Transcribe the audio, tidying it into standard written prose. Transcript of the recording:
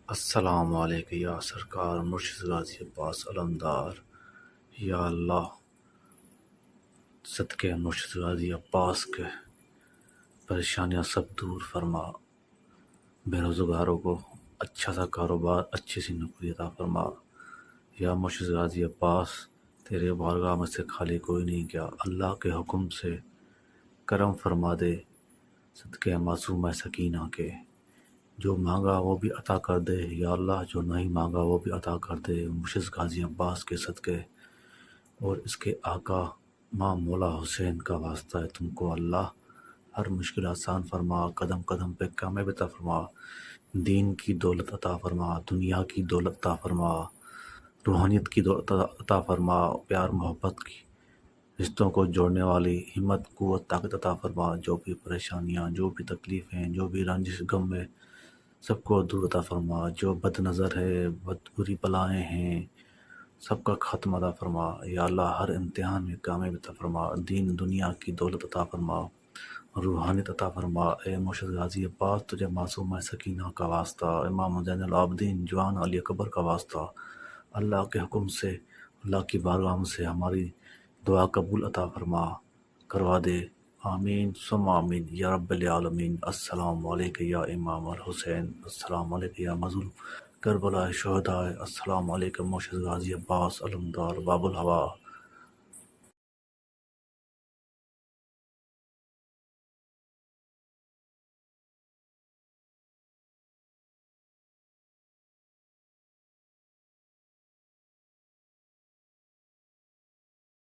السلام علیکم یا سرکار مرشد غازی عباس علمدار۔ یا اللہ صدقے مرشد غازی عباس کے پریشانیاں سب دور فرما، بے روزگاروں کو اچھا سا کاروبار، اچھی سی نوکری عطا فرما۔ یا مرشد غازی عباس، تیرے بارگاہ میں سے خالی کوئی نہیں کیا، اللہ کے حکم سے کرم فرما دے صدقے معصوم سکینہ کے۔ جو مانگا وہ بھی عطا کر دے یا اللہ، جو نہیں مانگا وہ بھی عطا کر دے مرشد غازی عباس کے صدقے، اور اس کے آقا ماں مولا حسین کا واسطہ ہے تم کو اللہ۔ ہر مشکل آسان فرما، قدم قدم پہ کامیاب عطا فرما، دین کی دولت عطا فرما، دنیا کی دولت عطا فرما، روحانیت کی دولت عطا فرما، پیار محبت کی رشتوں کو جوڑنے والی ہمت قوت طاقت عطا فرما۔ جو بھی پریشانیاں، جو بھی تکلیفیں، جو بھی رنجش غم ہے، سب کو دور عطا فرما۔ جو بد نظر ہے، بری بلائیں ہیں، سب کا خاتمہ عطا فرما۔ یا اللہ ہر امتحان میں کامیاب عطا فرما، دین دنیا کی دولت عطا فرما، روحانیت عطا فرما۔ اے مرشد غازی عباس، تجھے معصومہ سکینہ کا واسطہ، امام زین العابدین جوان علی اکبر کا واسطہ، اللہ کے حکم سے، اللہ کی بارگاہ سے ہماری دعا قبول عطا فرما کروا دے۔ آمین ثم آمین یا رب العالمین۔ السلام علیکم یا امام الحسین، السلام علیکم یا مظلوم کربلا شہداء، السلام علیکم مرشد غازی عباس علمدار باب الہوا۔